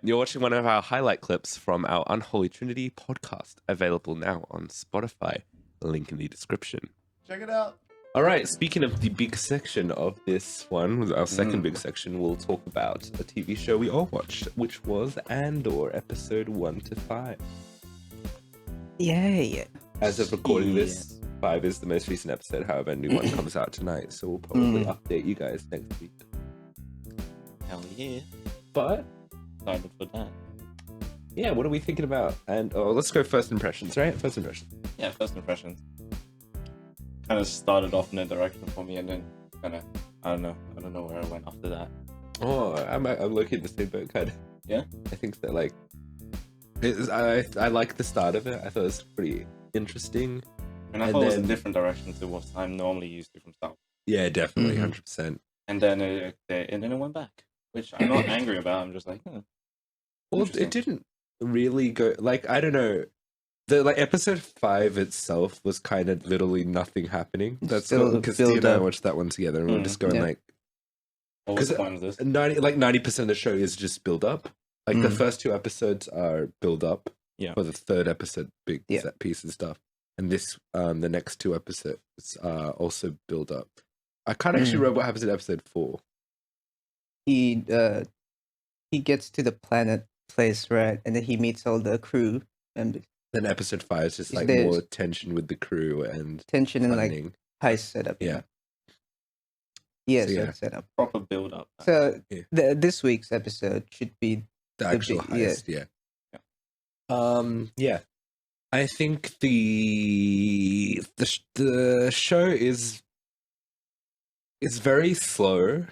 You're watching one of our highlight clips from our Unholy Trinity podcast, available now on Spotify. Link in the description. Check it out. All right, speaking of the big section of this one, our second big section, we'll talk about a TV show we all watched, which was Andor, episode 1 to 5. Yay. As of recording this, 5 is the most recent episode. However, a new one comes out tonight, so we'll probably update you guys next week. Hell yeah. But Excited for that. yeah, what are we thinking about? And let's go first impressions, right? First impressions. Yeah, first impressions. Kind of started off in a direction for me, and then kind of I don't know where I went after that. Oh, I'm looking at the same boat, kind of. Yeah, I think that I like the start of it. I thought it was pretty interesting. and I thought it was a different direction to what I'm normally used to from Star Wars. Yeah, definitely, 100%. And then it went back, which I'm not angry about. I'm just like, Well, it didn't really go like I don't know. The episode 5 itself was kind of literally nothing happening. That's because Steve and I watched that one together, and we were just going like, what was the point of this? 90% of the show is just build up. Like the first 2 episodes are build up. Yeah. For the third episode, big set piece and stuff, and this the next 2 episodes are also build up. I can't actually remember what happens in episode 4. He gets to the planet place, right? And then he meets all the crew members. Then episode 5 is just like There's more tension with the crew and tension and planning. like heist setup. Yeah. Yes, So, yeah. setup. Proper build up. So this week's episode should be The actual heist, yeah. Yeah. I think the show is very slow,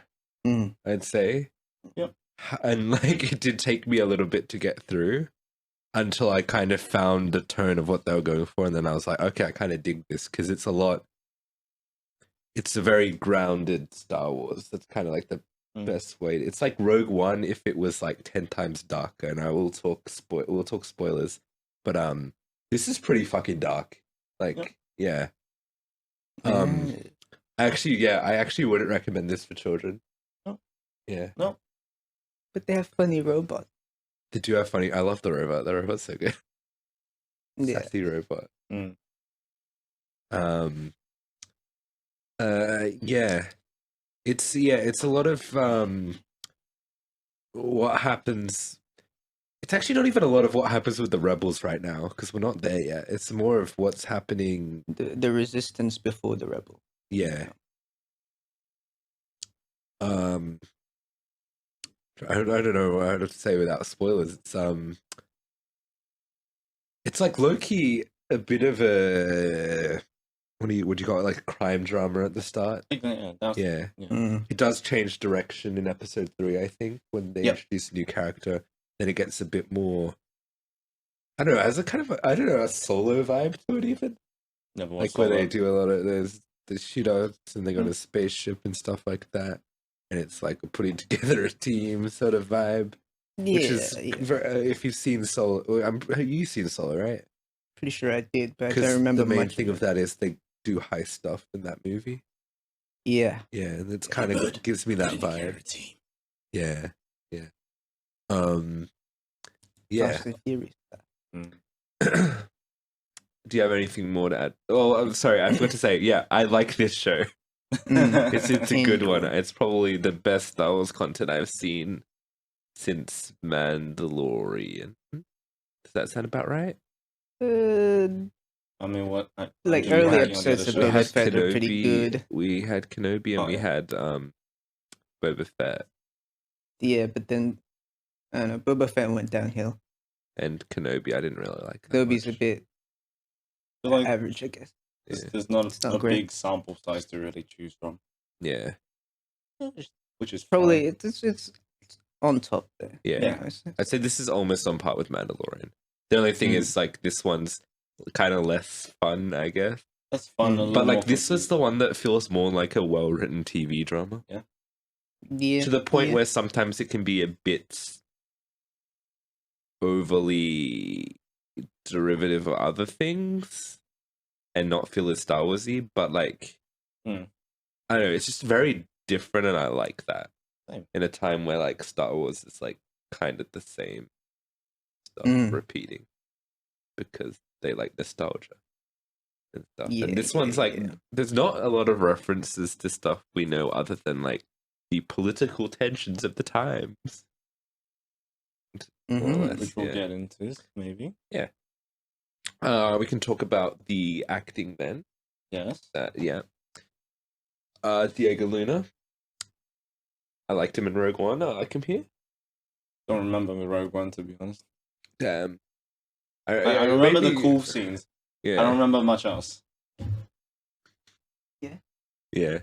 I'd say. Yep. And like it did take me a little bit to get through until I kind of found the tone of what they were going for, and then I was like, okay, I kind of dig this because it's a very grounded Star Wars. That's kind of like the best way. It's like Rogue One if it was like 10 times darker, and I will we'll talk spoilers, but this is pretty fucking dark. Like I actually wouldn't recommend this for children. No. Yeah. No. But they have funny robots. They do have funny. I love the robot. The robot's so good. Yeah. Sassy robot. It's a lot of what happens. It's actually not even a lot of what happens with the rebels right now because we're not there yet. It's more of what's happening. The resistance before the rebel. Yeah. I don't know how to say without spoilers. It's like low-key a bit of a would you call it, like a crime drama at the start? Yeah. It does change direction in episode 3, I think, when they introduce a new character. Then it gets a bit more, I don't know, as a kind of a solo vibe to it even. Never like where they do a lot of the shootouts and they got a spaceship and stuff like that. And it's like putting together a team sort of vibe, which is if you've seen Solo, you've seen Solo, right? Pretty sure I did, but I don't remember the main much thing of that is they do heist stuff in that movie. Yeah, and it's kind of gives me that vibe. Yeah. Do you have anything more to add? Oh, I'm sorry, I forgot to say. Yeah, I like this show. It's a good one. It's probably the best Star Wars content I've seen since Mandalorian. Does that sound about right? I mean, what? Like early episodes of Boba Fett are pretty good. We had Kenobi and we had Boba Fett. Yeah, but then I don't know. Boba Fett went downhill. And Kenobi, I didn't really like. Kenobi's a bit average, I guess. There's not a big sample size to really choose from. Yeah. Which is probably it's on top there. Yeah. I'd say this is almost on par with Mandalorian. The only thing is like this one's kind of less fun, I guess. That's fun. But like this is the one that feels more like a well-written TV drama. Yeah. To the point where sometimes it can be a bit overly derivative of other things and not feel as Star Warsy, but like I don't know, it's just very different and I like that. Same. In a time where like Star Wars is like kind of the same stuff repeating because they like nostalgia and stuff. And this one's like, there's not a lot of references to stuff we know other than like the political tensions of the times. More or less, which we'll get into, maybe. Yeah. We can talk about the acting then. Yes. Diego Luna. I liked him in Rogue One. I like him here. Don't remember the Rogue One, to be honest. Damn. I remember the cool scenes. Yeah. I don't remember much else. Yeah. Yeah.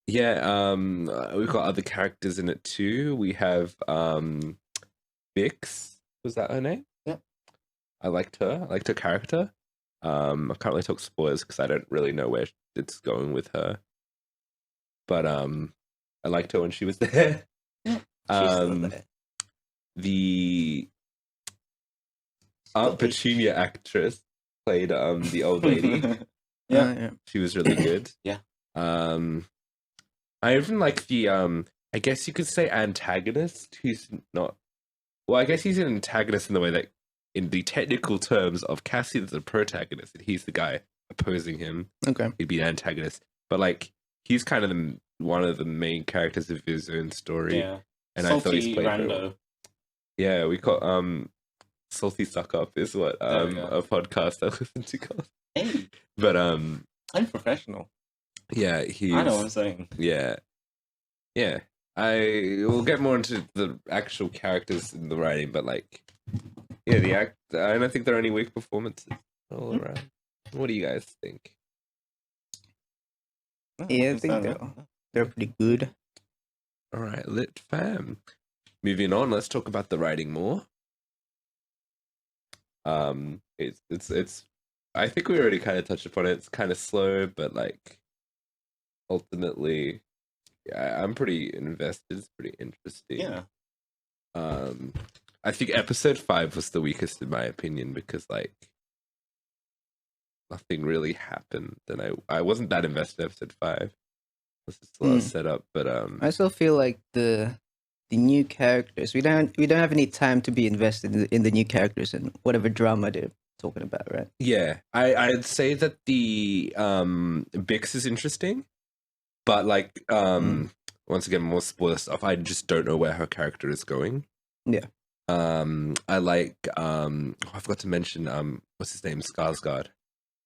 We've got other characters in it too. We have Bix. Was that her name? Yeah. I liked her. I liked her character. I can't really talk spoilers because I don't really know where it's going with her. But I liked her when she was there. Yeah, she's still there. The Aunt Petunia actress played the old lady. Yeah. She was really good. Yeah. I even like the I guess you could say antagonist who's not, well, I guess he's an antagonist in the way that in the technical terms of Cassian's the protagonist and he's the guy opposing him. Okay. He'd be an antagonist. But like he's kind of one of the main characters of his own story. Yeah. And Salty I thought he's played Rando. very well. Yeah, we got Salty Suck Up is what a podcast I listen to called. Hey. But I'm professional. yeah, I know what I'm saying. Yeah. Yeah. We'll get more into the actual characters in the writing, but like yeah, I don't think there are any weak performances all around. What do you guys think? Yeah, I think they're pretty good. All right, lit fam. Moving on, let's talk about the writing more. It's I think we already kind of touched upon it. It's kind of slow, but like ultimately, yeah, I'm pretty invested. It's pretty interesting. Yeah. I think episode 5 was the weakest in my opinion because like nothing really happened, and I wasn't that invested in episode 5. It was just a lot of setup, but I still feel like the new characters, we don't have any time to be invested in the new characters and whatever drama they're talking about, right? Yeah, I'd say that the Bix is interesting, but like once again, more spoiler stuff. I just don't know where her character is going. Yeah. I like I forgot to mention what's his name, Skarsgård,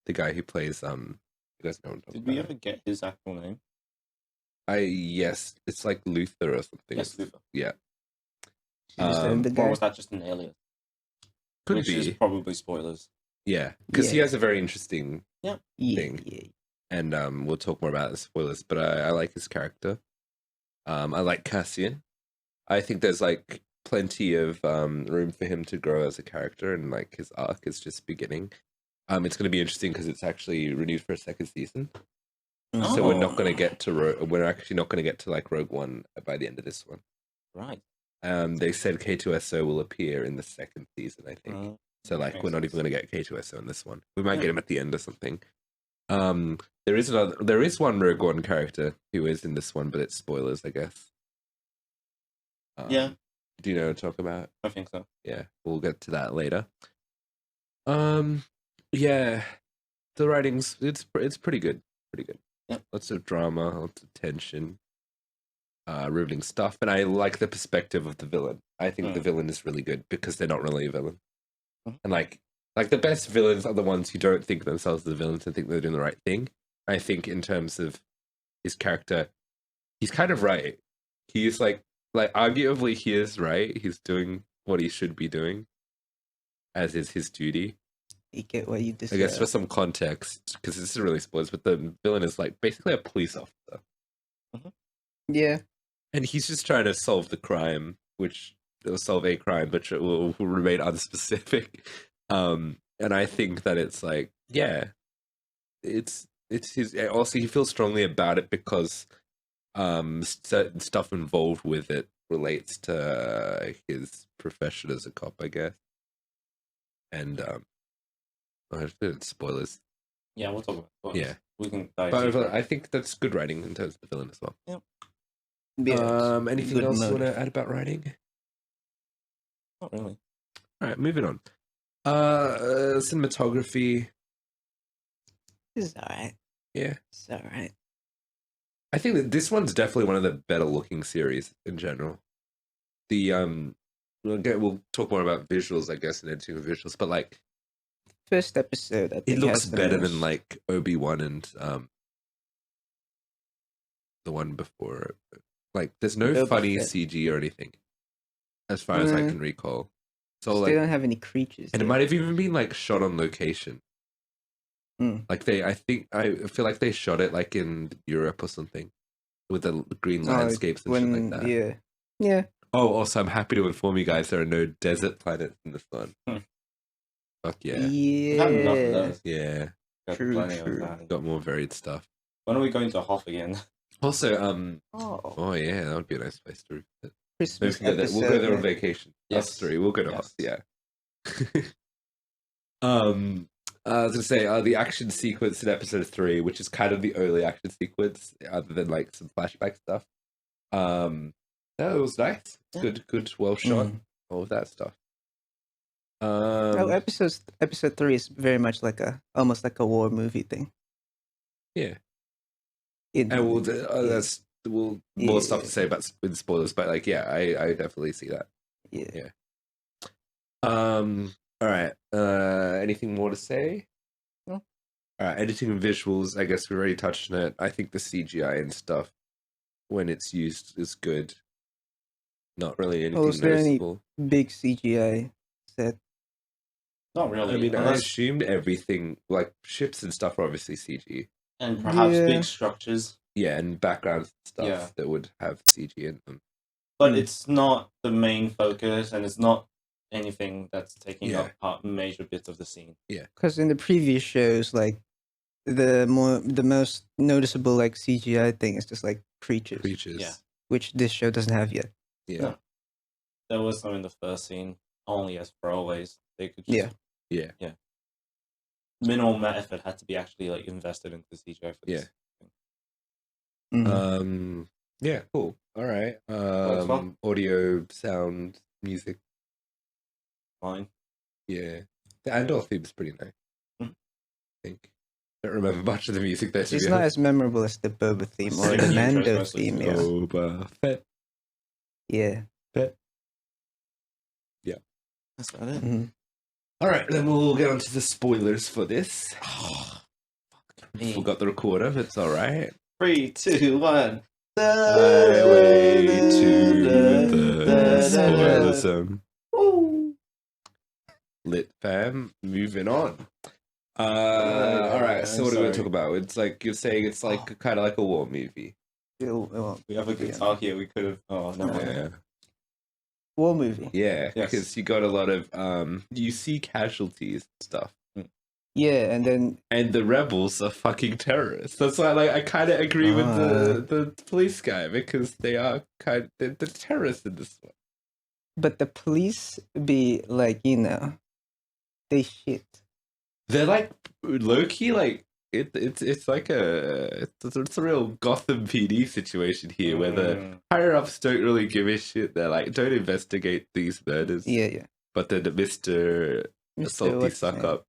the guy who plays you guys know what I'm talking Did we about. ever get his actual name? Yes, it's like Luther or something. Yes, Luther. Yeah. The guy. Or was that just an alias? Could Which be. is probably spoilers. Yeah, because he Yeah. has a very interesting Yeah. thing. And we'll talk more about the spoilers, but I like his character. I like Cassian. I think there's like plenty of room for him to grow as a character, and like his arc is just beginning. It's going to be interesting because it's actually renewed for a second season. So we're not going to get to we're actually not going to get to like Rogue One by the end of this one. Right. They said K2SO will appear in the second season, I think. So like we're not even going to get K2SO in this one. We might get him at the end or something. There is one Rogue One character who is in this one, but it's spoilers, I guess. Yeah. Do you know what to talk about? I think so. Yeah, we'll get to that later. Yeah, the writing's it's pretty good, pretty good. Yep. Lots of drama, lots of tension, riveting stuff, and I like the perspective of the villain. I think the villain is really good because they're not really a villain, and like the best villains are the ones who don't think themselves the villains and think they're doing the right thing. I think in terms of his character, he's kind of right. He's like arguably he is right. He's doing what he should be doing, as is his duty. You get what you deserve. I guess for some context, because this is really spoilers, but the villain is like basically a police officer. Yeah. And he's just trying to solve the crime, which will solve a crime, but will remain unspecific. And I think that it's like, yeah, it's his. Also, he feels strongly about it because certain stuff involved with it relates to his profession as a cop, I guess. And spoilers. Yeah, we'll talk about spoilers. Yeah. We can dive But deeper. I think that's good writing in terms of the villain as well. Yep. Yeah, it's Anything good else you want motive. to add about writing? Not really. All right, moving on. Cinematography. It's alright. Yeah, It's alright. I think that this one's definitely one of the better looking series in general. The we'll talk more about visuals, I guess, and editing of visuals, but like First episode, I think it looks has the better most... than like Obi-Wan and the one before. Like, there's no Boba funny Fett. CG or anything, as far as I can recall. So they like, don't have any creatures. and it yet. might have even been like shot on location. Mm. Like I feel like they shot it like in Europe or something, with the green Oh, landscapes and shit like that. Yeah. Oh, also, I'm happy to inform you guys there are no desert planets in this one. Fuck yeah. We've had enough of those. Yeah. Got True, plenty true. of that. Got more varied stuff. When are we going to Hoth again? Also, Oh, yeah, that would be a nice place to visit. Christmas We'll episode. go there on vacation. Yes. Us three. We'll go to Yes. Hoth, yeah. I was gonna say the action sequence in episode 3, which is kind of the only action sequence, other than like some flashback stuff. That was nice. Yeah. Good, well shot. Mm. All of that stuff. Episode 3 is very much like almost like a war movie thing. Yeah. In, And yeah. more stuff to say about with spoilers, but like, yeah, I definitely see that. Yeah. All right. Anything more to say? No. All right. Editing and visuals. I guess we already touched on it. I think the CGI and stuff, when it's used, is good. Not really anything is there any noticeable. big CGI set? Not really. I mean, I unless, assumed everything, like ships and stuff, are obviously CG. and perhaps Yeah. big structures, Yeah, and background stuff Yeah. that would have CG in them. but Mm. it's not the main focus, and it's not anything that's taking Yeah. up part major bits of the scene. Because in the previous shows, like the most noticeable like CGI thing is just like creatures, Creatures. which this show doesn't have yet. Yeah. No. There was some in the first scene, only as throwaways. They could just, Yeah. minimal effort had to be actually like invested into CGI for this. Mhm. Yeah, cool. All right. Works well. Audio, sound, music. Fine. Yeah. The Andor theme is pretty nice. Mhm. I think. Don't remember much of the music there. It's not as memorable as the Boba theme or the Singing intros Mando mostly, theme. so- Yeah. Boba Fett. Yeah. That's about it. Mhm. All right, then we'll get on to the spoilers for this. Me. Forgot the recorder, but it's all right. 3, 2, 1. Highway to the spoiler zone. Lit fam, moving on. All right. So what are we going to talk about? It's like you're saying it's like kind of like a war movie. Well, We have a guitar here. We could have. Oh no. Yeah. war movie. Yeah, Yes. because you got a lot of you see casualties and stuff, Yeah, and then and the rebels are fucking terrorists. That's why, like, I kind of agree with the police guy because they are they're terrorists in this one. but the police be like, they shit. They're like low key, like it's like it's a real Gotham PD situation here where the higher ups don't really give a shit. They're like, don't investigate these murders. Yeah. But then the Mr. Salty what's his Suck name? Up,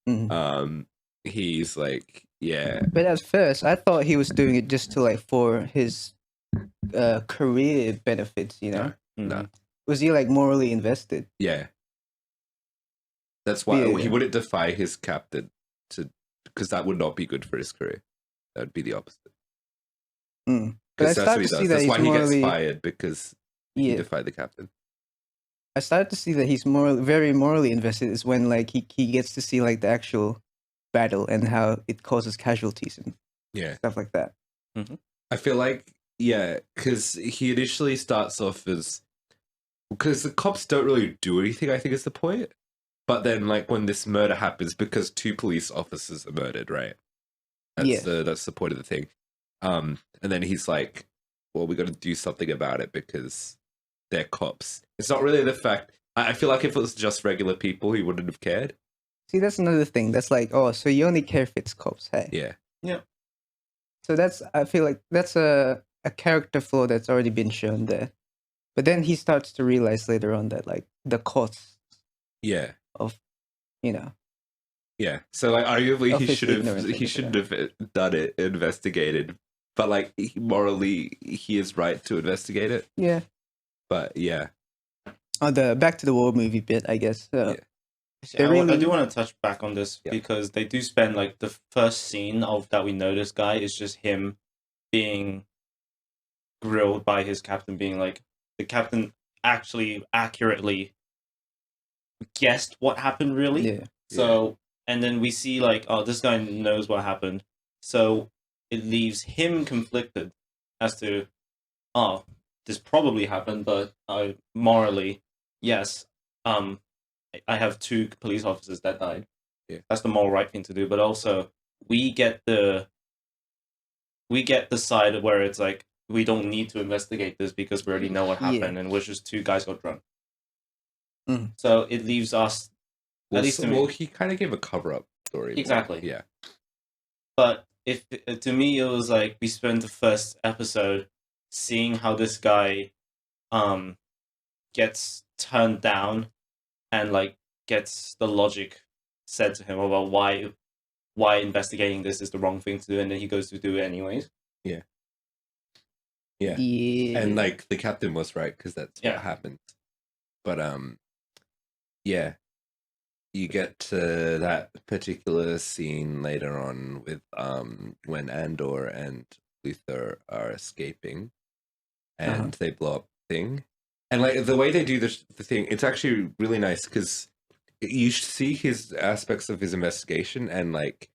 Mhm. he's like, yeah. But at first, I thought he was doing it just to like for his career benefits. No. Was he like morally invested? Yeah. That's why Yeah. he wouldn't defy his captain because that would not be good for his career. That would be the opposite. But I Because that's what started he to see does. that That's he's why he morally. gets fired because he Yeah, defied the captain. I started to see that he's very morally invested. Is when like he gets to see like the actual battle and how it causes casualties and Yeah. stuff like that. I feel like, yeah, because he initially starts off as because the cops don't really do anything, I think is the point. But then, like, when this murder happens, because 2 police officers are murdered, right? That's the point of the thing. And then he's like, well, we got to do something about it because they're cops. It's not really the fact. I feel like if it was just regular people, he wouldn't have cared. See, that's another thing. That's like, oh, so you only care if it's cops, hey? Yeah. So I feel like that's a a character flaw that's already been shown there. But then he starts to realize later on that like the cost Yeah. of, you know, Yeah. So like arguably of his he ignorance, shouldn't have done it, investigated. But like morally he is right to investigate it. yeah. But yeah. On the Back to the War movie bit, I guess. Yeah. They're I really- do want to touch back on this Yeah. because they do spend like the first scene of that we know this guy is just him being grilled by his captain, being like the captain actually accurately guessed what happened really. Yeah. So and then we see like, oh, this guy knows what happened. So it leaves him conflicted as to, oh, this probably happened, but morally, yes, I have 2 police officers that died. Yeah. That's the moral right thing to do. But also, we get the side where it's like we don't need to investigate this because we already know what happened, and we're just 2 guys got drunk. Mhm. So it leaves us, Well, at least to me, well, he kind of gave a cover-up story. Exactly. Yeah. But if to me it was like we spent the first episode seeing how this guy gets turned down and like gets the logic said to him about why investigating this is the wrong thing to do, and then he goes to do it anyways. Yeah. Yeah. And like the captain was right because that's Yeah. what happened. But yeah, you get to that particular scene later on with when Andor and Luther are escaping, and they blow up the thing, and like the way they do the thing, it's actually really nice because you see his aspects of his investigation, and like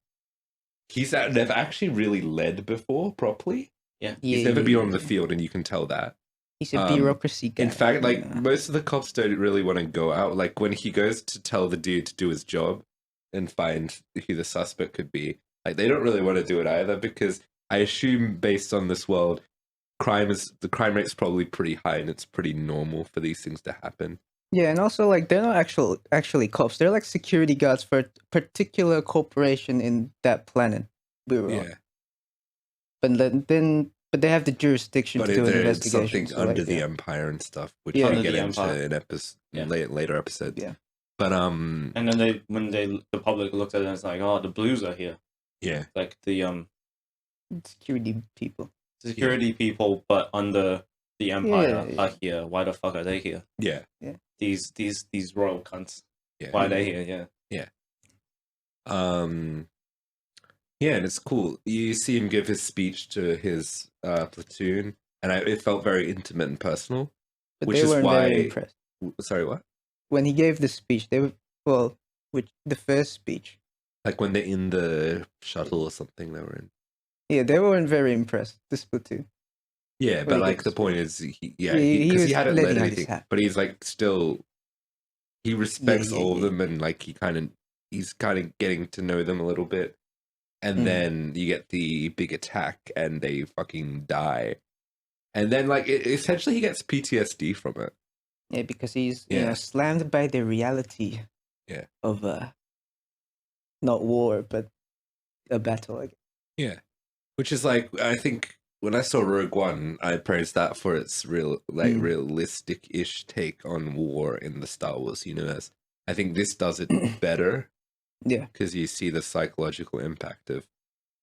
they've actually really led before properly. Yeah. He's never been on the field, and you can tell that. He's a bureaucracy guy. In fact, like you know. most of the cops don't really want to go out. Like when he goes to tell the dude to do his job and find who the suspect could be, like they don't really want to do it either because I assume based on this world, the crime rate's probably pretty high and it's pretty normal for these things to happen. Yeah, and also like they're not actually cops. They're like security guards for a particular corporation in that planet we were on. But they have the jurisdiction But to do an there's investigation. something so, under like, the yeah. Empire and stuff, which Yeah. we'll Under get the into Empire. in later episodes. Yeah. But And then when the public looks at it, it's like, oh, the Blues are here. yeah, Like the Security people. security people, but under the Empire Yeah. are here. Why the fuck are they here? yeah, These royal cunts. yeah. Why are they here? Yeah. Yeah, and it's cool. You see him give his speech to his platoon, and it felt very intimate and personal. But Which they is weren't why- very impressed. Sorry, what? When he gave the speech, they were the first speech. Like when they're in the shuttle or something they were in. Yeah, they weren't very impressed. This platoon. Yeah, When but he like gave the his point is, he was hadn't letting led out his anything, hat. but he's like still, he respects yeah, all of yeah. them, and like he's kind of getting to know them a little bit, and Mm. then you get the big attack, and they fucking die, and then like essentially he gets PTSD from it. Yeah, because he's Yeah. slammed by the reality. Yeah. Of not war, but a battle. Like, Yeah, which is like I think when I saw Rogue One, I praised that for its realistic-ish take on war in the Star Wars universe. I think this does it better yeah, because you see the psychological impact of,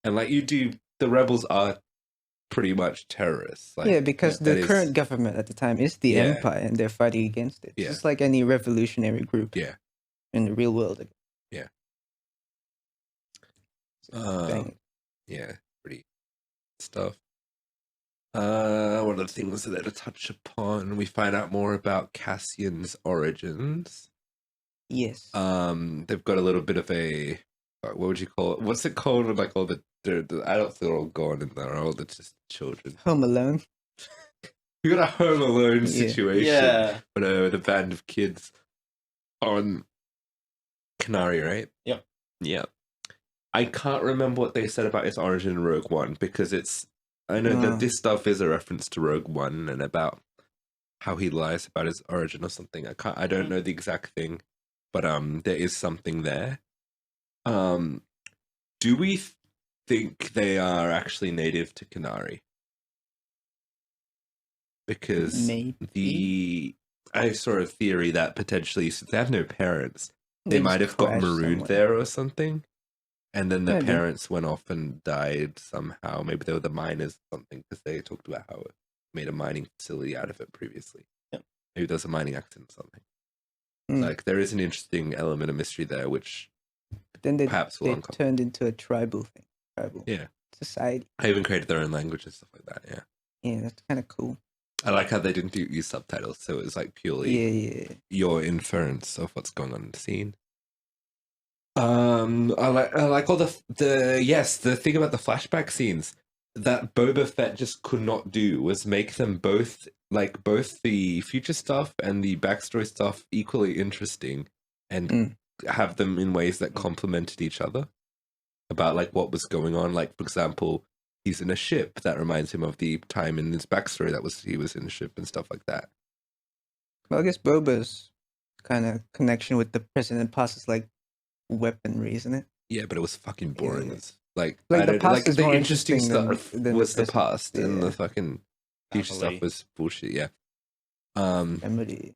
and like you do, the rebels are pretty much terrorists. Like, yeah, because that the is- current government at the time is the Yeah. Empire, and they're fighting against it. Yeah. Just like any revolutionary group. Yeah. In the real world. Dang. Yeah, pretty stuff. One of the things that to touch upon, we find out more about Cassian's origins. Yes. They've got a little bit of a what would you call it? What's it called when like all the adults are all gone and they're all just children? Home Alone. We got a Home Alone Yeah. situation Yeah. with a band of kids on Canary, right? Yep. Yeah. I can't remember what they said about its origin in Rogue One because I know that this stuff is a reference to Rogue One and about how he lies about his origin or something. I don't know the exact thing, but there is something there. Do we think they are actually native to Canary? because I saw a theory that potentially, since they have no parents, they might have got marooned there or something. And then the parents went off and died somehow. Maybe they were the miners or something, because they talked about how it made a mining facility out of it previously. Yeah. Maybe there was a mining accident or something. Like, there is an interesting element of mystery there, which then they uncover. turned into a tribal thing. Tribal society. They even created their own language and stuff like that, yeah. Yeah, that's kind of cool. I like how they didn't use subtitles, so it was like purely your inference of what's going on in the scene. I like all the thing about the flashback scenes that Boba Fett just could not do was make them both the future stuff and the backstory stuff equally interesting, and have them in ways that complemented each other about like what was going on. Like, for example, he's in a ship that reminds him of the time in his backstory he was in a ship and stuff like that. Well, I guess Boba's kind of connection with the present and past is like weaponry, isn't it? Yeah, but it was fucking boring. Yeah. It's like the past is the more interesting stuff than was the present. past, and Yeah. the fucking future stuff was bullshit. Yeah. Memory.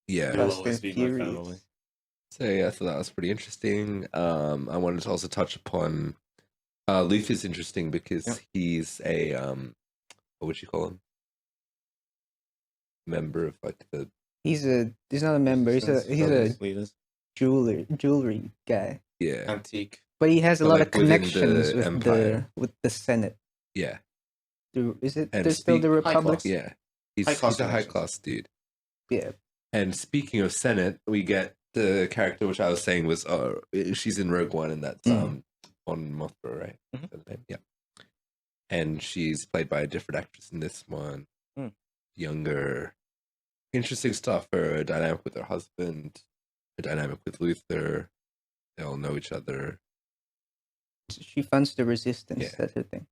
Yeah. You'll Fast always and be my Furious. family. So yeah, so that was pretty interesting. I wanted to also touch upon Luther's interesting because he's a what would you call him? Member of like the. He's not a member. He's a leaders. jewelry guy. Yeah. Antique. But he has a But, lot like, of within connections the with Empire. the Senate. Yeah. Is it? And There's still the Republic. class. Yeah. He's High class a high connections. class dude. Yeah. And speaking of Senate, we get the character which I was saying was she's in Rogue One, and that's on Mothra, right? Mhm. Is that the name? Yeah. And she's played by a different actress in this one. Younger. Interesting stuff. Her dynamic with her husband, her dynamic with Luther. They all know each other. She funds the resistance. Yeah. That's her thing.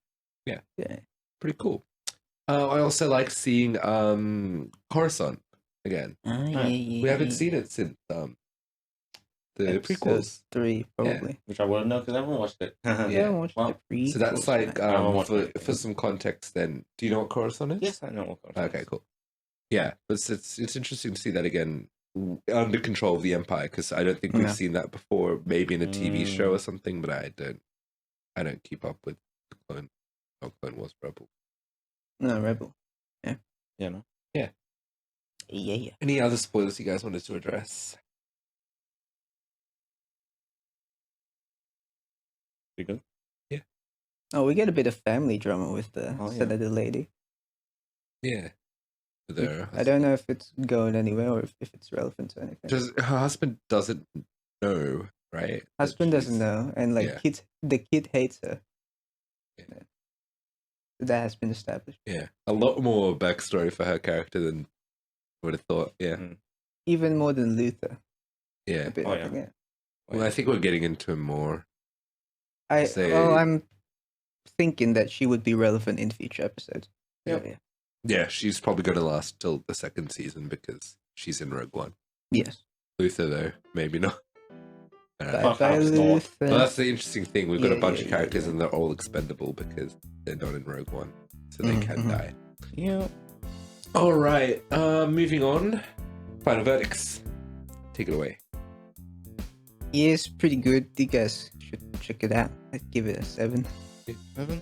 Yeah. Yeah. Pretty cool. I also like seeing Coruscant again. We haven't seen it since the Episode prequels. 3, probably. Which I wouldn't know because I haven't watched it. Yeah, I watched Well, the prequels. So that's like I haven't watched it. for some context. Then, do you know what Coruscant is? Yes, I know what Coruscant Okay, is. cool. Yeah, but it's interesting to see that again under control of the Empire, because I don't think we've seen that before. Maybe in a TV show or something, but I don't keep up with Clone Wars, Rebel. No, Rebel. Yeah, no. Yeah. Any other spoilers you guys wanted to address? We good? Oh, we get a bit of family drama with the Oh, yeah. Senator lady. Yeah. I don't know if it's going anywhere or if it's relevant to anything. Her husband doesn't know, right? Husband doesn't know, and like the kid hates her. Yeah. That has been established. Yeah, a lot more backstory for her character than I would have thought. Yeah, Even more than Luther. yeah. A bit, Oh, I yeah. think, yeah. Well, I think we're getting into more. I'm thinking that she would be relevant in future episodes. Yep. Yeah. Yeah, she's probably going to last till the second season because she's in Rogue One. Yes. Luther, though, maybe not. Bye, Perhaps not. Luther. Well, that's the interesting thing. We've got a bunch of Yeah. characters and they're all expendable because they're not in Rogue One, so they can die. Yeah. All right, moving on. Final verdicts. Take it away. Yeah, it's pretty good. You guys should check it out. I'd give it a 7. 7.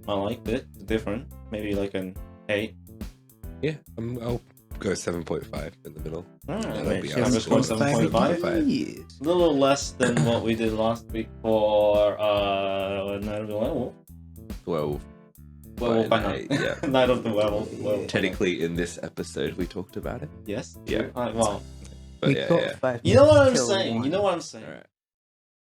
I liked it. It's different. Maybe like an 8. Yeah, I'll go 7.5 in the middle. Alright, be I'm our just going score. 7.5. Yes. A little less than what we did last week for Night of the Werewolf. 12. Werewolf by Night. Yeah. Night of the Werewolf. Werewolf. Technically, in this episode, we talked about it. Yes. Yeah. Well, But We yeah, got yeah. 5 you know what I'm till saying. 1. You know what I'm saying. All right.